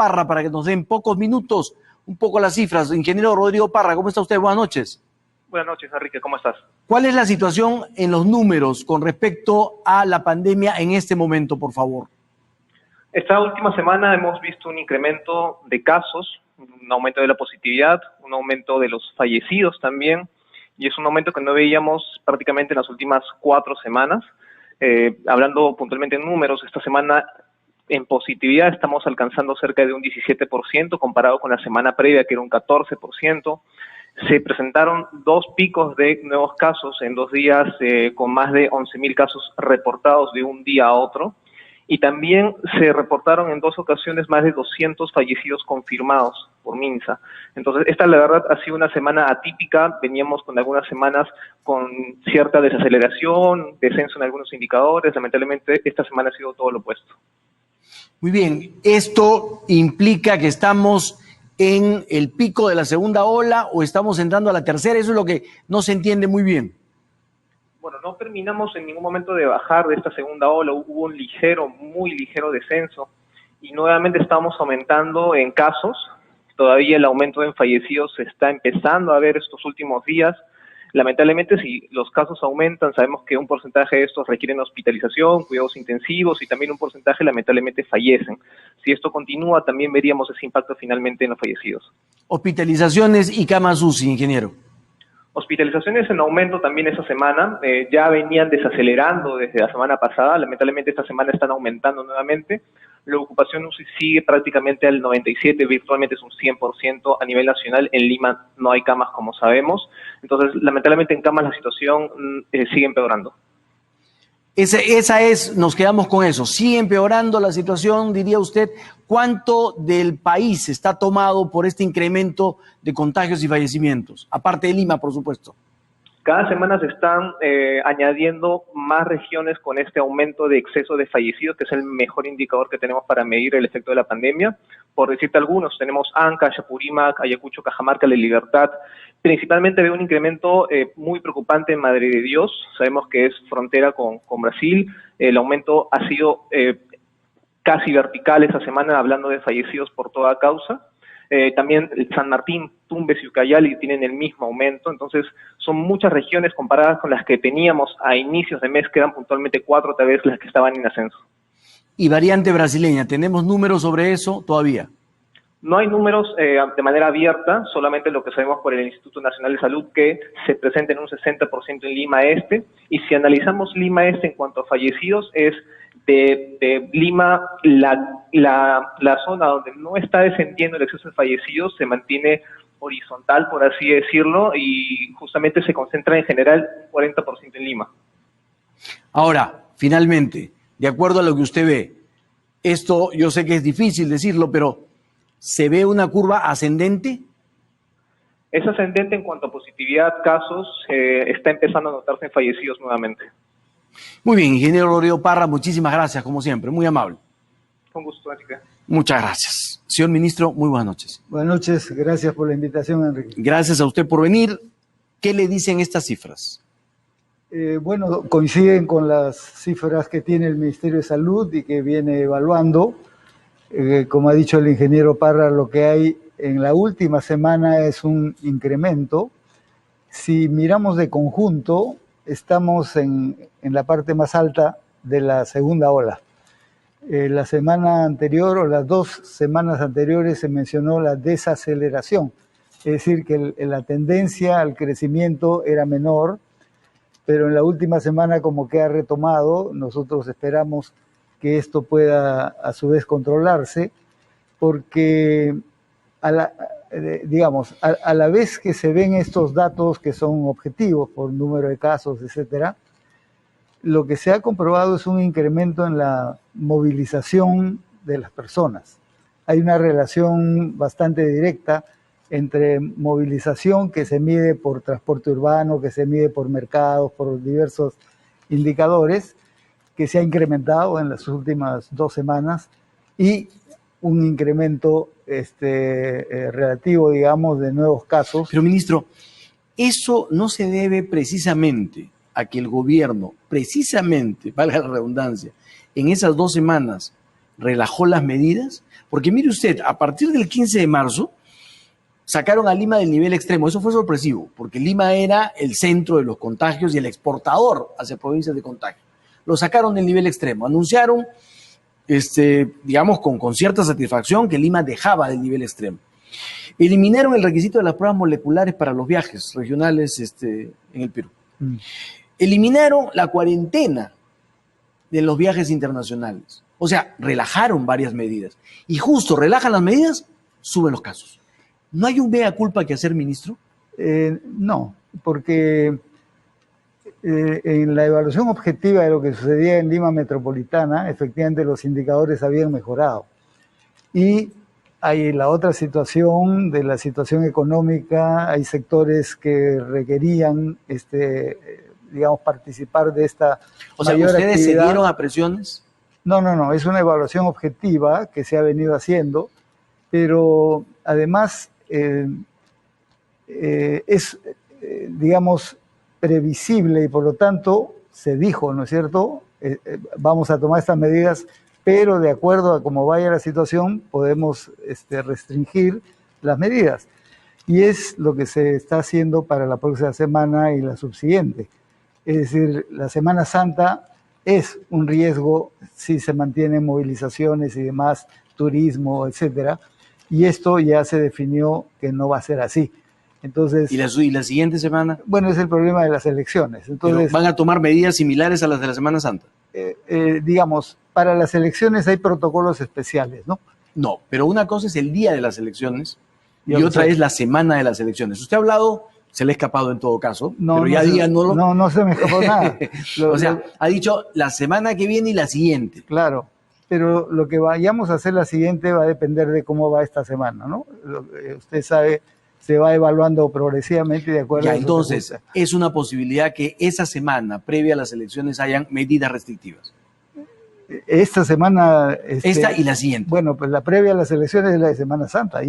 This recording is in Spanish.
Parra para que nos den pocos minutos un poco las cifras. Ingeniero Rodrigo Parra, ¿cómo está usted? Buenas noches. Buenas noches, Enrique, ¿cómo estás? ¿Cuál es la situación en los números con respecto a la pandemia en este momento, por favor? Esta última semana hemos visto un incremento de casos, un aumento de la positividad, un aumento de los fallecidos también, y es un aumento que no veíamos prácticamente en las últimas 4 semanas. Hablando puntualmente en números, esta semana en positividad estamos alcanzando cerca de un 17% comparado con la semana previa, que era un 14%. Se presentaron 2 picos de nuevos casos en 2 días, con más de 11.000 casos reportados de un día a otro. Y también se reportaron en 2 ocasiones más de 200 fallecidos confirmados por MINSA. Entonces, esta la verdad ha sido una semana atípica. Veníamos con algunas semanas con cierta desaceleración, descenso en algunos indicadores. Lamentablemente, esta semana ha sido todo lo opuesto. Muy bien, ¿esto implica que estamos en el pico de la segunda ola o estamos entrando a la tercera? Eso es lo que no se entiende muy bien. Bueno, no terminamos en ningún momento de bajar de esta segunda ola, hubo un ligero, muy ligero descenso y nuevamente estamos aumentando en casos. Todavía el aumento en fallecidos se está empezando a ver estos últimos días. Lamentablemente, si los casos aumentan, sabemos que un porcentaje de estos requieren hospitalización, cuidados intensivos y también un porcentaje lamentablemente fallecen. Si esto continúa, también veríamos ese impacto finalmente en los fallecidos. Hospitalizaciones y camas UCI, ingeniero. Hospitalizaciones en aumento también esta semana, ya venían desacelerando desde la semana pasada, lamentablemente esta semana están aumentando nuevamente. La ocupación UCI sigue prácticamente al 97%, virtualmente es un 100% a nivel nacional. En Lima no hay camas, como sabemos. Entonces, lamentablemente en camas la situación sigue empeorando. Nos quedamos con eso. Sigue empeorando la situación, diría usted. ¿Cuánto del país está tomado por este incremento de contagios y fallecimientos? Aparte de Lima, por supuesto. Cada semana se están añadiendo más regiones con este aumento de exceso de fallecidos, que es el mejor indicador que tenemos para medir el efecto de la pandemia. Por decirte algunos, tenemos Anca, Chapurímac, Ayacucho, Cajamarca, La Libertad. Principalmente veo un incremento muy preocupante en Madre de Dios. Sabemos que es frontera con Brasil. El aumento ha sido casi vertical esta semana, hablando de fallecidos por toda causa. También San Martín, Tumbes y Ucayali tienen el mismo aumento. Entonces son muchas regiones comparadas con las que teníamos a inicios de mes, que eran puntualmente 4 tal vez las que estaban en ascenso. Y variante brasileña, ¿tenemos números sobre eso todavía? No hay números de manera abierta, solamente lo que sabemos por el Instituto Nacional de Salud, que se presenta en un 60% en Lima Este, y si analizamos Lima Este en cuanto a fallecidos, es de Lima, la zona donde no está descendiendo el exceso de fallecidos se mantiene horizontal, por así decirlo, y justamente se concentra en general un 40% en Lima. Ahora, finalmente, de acuerdo a lo que usted ve, esto yo sé que es difícil decirlo, pero ¿se ve una curva ascendente? Es ascendente en cuanto a positividad, casos, está empezando a notarse en fallecidos nuevamente. Muy bien, ingeniero Rodrigo Parra, muchísimas gracias, como siempre, muy amable. Con gusto, Enrique. Muchas gracias. Señor ministro, muy buenas noches. Buenas noches, gracias por la invitación, Enrique. Gracias a usted por venir. ¿Qué le dicen estas cifras? Bueno, coinciden con las cifras que tiene el Ministerio de Salud y que viene evaluando. Como ha dicho el ingeniero Parra, lo que hay en la última semana es un incremento. Si miramos de conjunto, estamos en la parte más alta de la segunda ola. La semana anterior o las 2 semanas anteriores se mencionó la desaceleración, es decir, que la tendencia al crecimiento era menor, pero en la última semana como que ha retomado. Nosotros esperamos que esto pueda a su vez controlarse, porque a la vez que se ven estos datos que son objetivos por número de casos, etcétera, lo que se ha comprobado es un incremento en la movilización de las personas. Hay una relación bastante directa entre movilización, que se mide por transporte urbano, que se mide por mercados, por diversos indicadores, que se ha incrementado en las últimas 2 semanas, y un incremento relativo, digamos, de nuevos casos. Pero, ministro, eso no se debe precisamente a que el gobierno, precisamente, valga la redundancia, en esas 2 semanas relajó las medidas, porque mire usted, a partir del 15 de marzo sacaron a Lima del nivel extremo. Eso fue sorpresivo, porque Lima era el centro de los contagios y el exportador hacia provincias de contagio. Lo sacaron del nivel extremo. Anunciaron, digamos, con cierta satisfacción que Lima dejaba del nivel extremo. Eliminaron el requisito de las pruebas moleculares para los viajes regionales en el Perú. Eliminaron la cuarentena de los viajes internacionales. O sea, relajaron varias medidas. Y justo relajan las medidas, suben los casos. ¿No hay un mea culpa que hacer, ministro? No, porque en la evaluación objetiva de lo que sucedía en Lima Metropolitana, efectivamente los indicadores habían mejorado. Y hay la otra situación de la situación económica, hay sectores que requerían, digamos, participar de esta O sea, mayor ¿ustedes actividad. se dieron a presiones? No, es una evaluación objetiva que se ha venido haciendo, pero además digamos, previsible y por lo tanto se dijo, ¿no es cierto? Vamos a tomar estas medidas, pero de acuerdo a cómo vaya la situación podemos restringir las medidas. Y es lo que se está haciendo para la próxima semana y la subsiguiente. Es decir, la Semana Santa es un riesgo si se mantienen movilizaciones y demás, turismo, etcétera. Y esto ya se definió que no va a ser así. Entonces, ¿Y la siguiente semana? bueno, es el problema de las elecciones. Entonces, ¿Pero van a tomar medidas similares a las de la Semana Santa? digamos, para las elecciones hay protocolos especiales, ¿no? No, pero una cosa es el día de las elecciones y Ya otra sé. es la semana de las elecciones. Usted ha hablado, se le ha escapado en todo caso, No, pero no ya se- díganoslo. No se me escapó nada. O sea, ha dicho la semana que viene y la siguiente. Claro, pero lo que vayamos a hacer la siguiente va a depender de cómo va esta semana, ¿no? Usted sabe, se va evaluando progresivamente de acuerdo Ya, a eso que entonces, gusta. es una posibilidad que esa semana, previa a las elecciones, hayan medidas restrictivas. Esta semana... Esta y la siguiente. Bueno, pues la previa a las elecciones es la de Semana Santa.